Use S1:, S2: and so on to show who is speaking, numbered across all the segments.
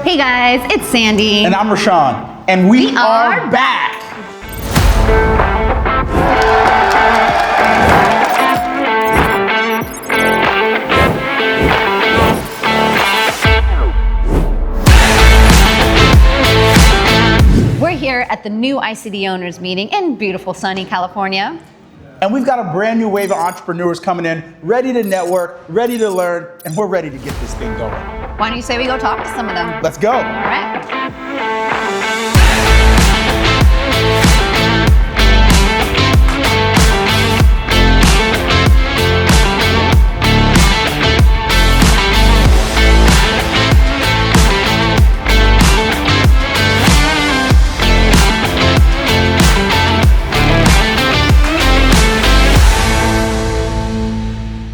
S1: Hey guys, it's Sandy.
S2: And I'm Rashawn. And we are back.
S1: We're here at the new ICD Owners Meeting in beautiful sunny California.
S2: And we've got a brand new wave of entrepreneurs coming in, ready to network, ready to learn, and we're ready to get this thing going.
S1: Why don't you say we go talk to some of them?
S2: Let's go.
S1: All right.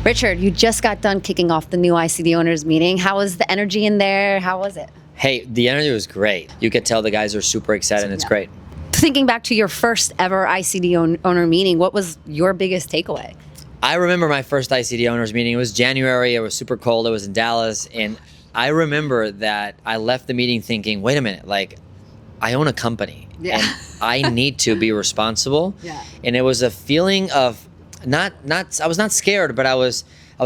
S1: Richard, you just got done kicking off the new ICD Owners Meeting. How was the energy in there? How was it?
S3: Hey, the energy was great. You could tell the guys are super excited and it's great.
S1: Thinking back to your first ever ICD Owner Meeting, what was your biggest takeaway?
S3: I remember my first ICD Owners Meeting. It was January. It was super cold. It was in Dallas. And I remember that I left the meeting thinking, wait a minute, like I own a company and I need to be responsible. And it was a feeling of I was not scared, but I was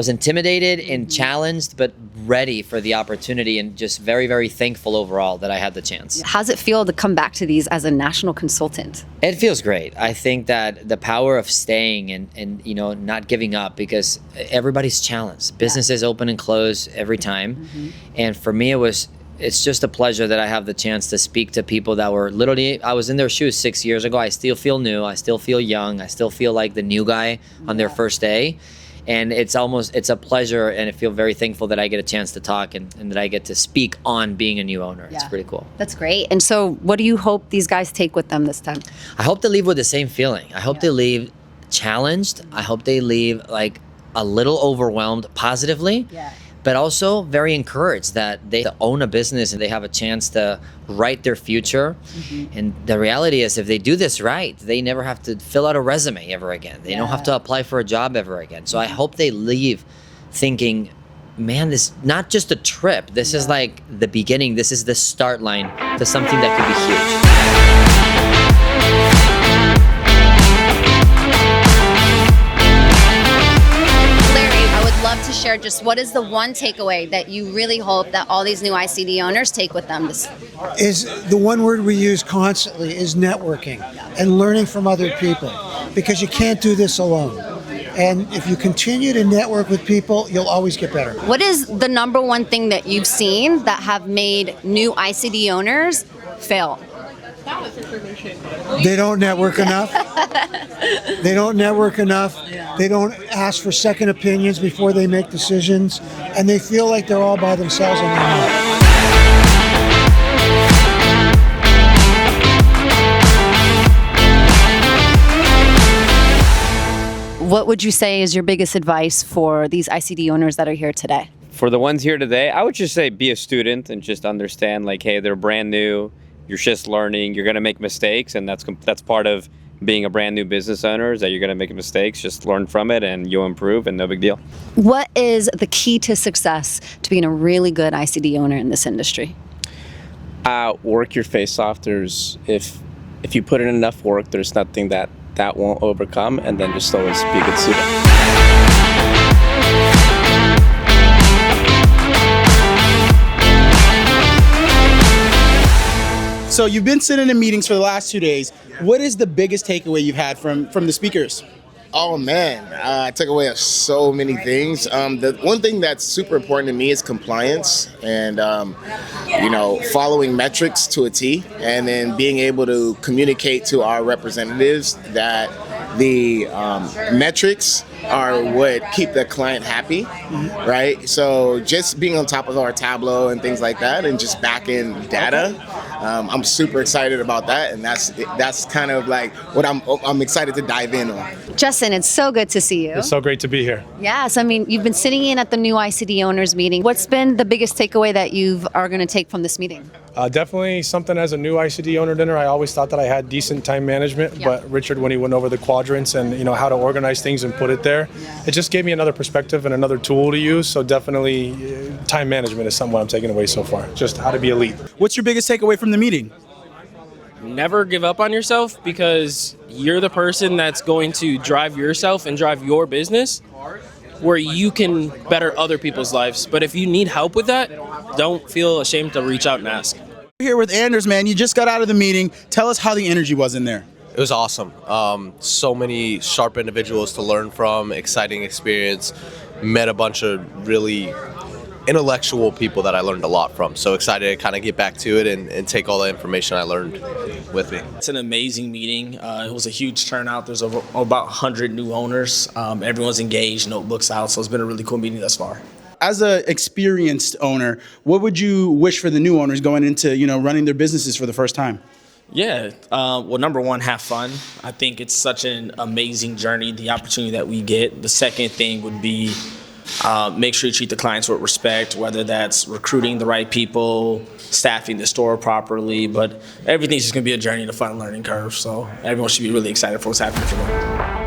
S3: intimidated and challenged, but ready for the opportunity and just very, very thankful overall that I had the chance.
S1: How's it feel to come back to these as a national consultant?
S3: It feels great. I think that the power of staying and you know, not giving up, because everybody's challenged. Businesses open and close every time. And for me, it's just a pleasure that I have the chance to speak to people that were literally, I was in their shoes 6 years ago. I still feel new. I still feel young. I still feel like the new guy on their first day. And it's a pleasure, and I feel very thankful that I get a chance to talk and that I get to speak on being a new owner. It's pretty cool.
S1: That's great. And so what do you hope these guys take with them this time?
S3: I hope they leave with the same feeling. I hope they leave challenged. I hope they leave like a little overwhelmed positively. But also very encouraged that they own a business and they have a chance to write their future. And the reality is, if they do this right, they never have to fill out a resume ever again. They don't have to apply for a job ever again. So I hope they leave thinking, man, this is not just a trip. This is like the beginning. This is the start line to something that could be huge.
S1: Love to share just what is the one takeaway that you really hope that all these new ICD owners take with them.
S4: Is the one word we use constantly is networking and learning from other people, because you can't do this alone. And if you continue to network with people, you'll always get better.
S1: What is the number one thing that you've seen that have made new ICD owners fail?
S4: They don't network enough. They don't network enough. They don't ask for second opinions before they make decisions. And they feel like they're all by themselves on their own.
S1: What would you say is your biggest advice for these ICD owners that are here today?
S5: For the ones here today, I would just say be a student and just understand, like, hey, they're brand new. You're just learning. You're going to make mistakes, and that's part of being a brand new business owner, is that you're going to make mistakes. Just learn from it, and you'll improve, and no big deal.
S1: What is the key to success to being a really good ICD owner in this industry?
S6: Work your face off. If you put in enough work, there's nothing that won't overcome, and then just always be a good student.
S2: So you've been sitting in meetings for the last 2 days. What is the biggest takeaway you've had from the speakers?
S7: Oh man, I took away so many things. The one thing that's super important to me is compliance, and following metrics to a T, and then being able to communicate to our representatives that the metrics are what keep the client happy, right? So just being on top of our Tableau and things like that, and just back in data, I'm super excited about that, and that's kind of like what I'm excited to dive in on.
S1: Justin, it's so good to see you.
S8: It's so great to be here.
S1: Yes, I mean, you've been sitting in at the new ICD Owners Meeting. What's been the biggest takeaway that you are going to take from this meeting?
S8: Definitely something as a new ICD owner dinner. I always thought that I had decent time management, but Richard, when he went over the quadrants and how to organize things and put it there, there. It just gave me another perspective and another tool to use. So definitely time management is something I'm taking away so far. Just how to be elite.
S2: What's your biggest takeaway from the meeting?
S9: Never give up on yourself, because you're the person that's going to drive yourself and drive your business where you can better other people's lives. But if you need help with that, don't feel ashamed to reach out and ask.
S2: We're here with Anders, man. You just got out of the meeting. Tell us how the energy was in there.
S10: It was awesome. So many sharp individuals to learn from, exciting experience. Met a bunch of really intellectual people that I learned a lot from. So excited to kind of get back to it and take all the information I learned with me.
S11: It's an amazing meeting. It was a huge turnout. There's about 100 new owners. Everyone's engaged, notebooks out, so it's been a really cool meeting thus far.
S2: As an experienced owner, what would you wish for the new owners going into, running their businesses for the first time?
S11: Yeah, well, number one, have fun. I think it's such an amazing journey, the opportunity that we get. The second thing would be make sure you treat the clients with respect, whether that's recruiting the right people, staffing the store properly, but everything's just going to be a journey and a fun learning curve. So everyone should be really excited for what's happening for them.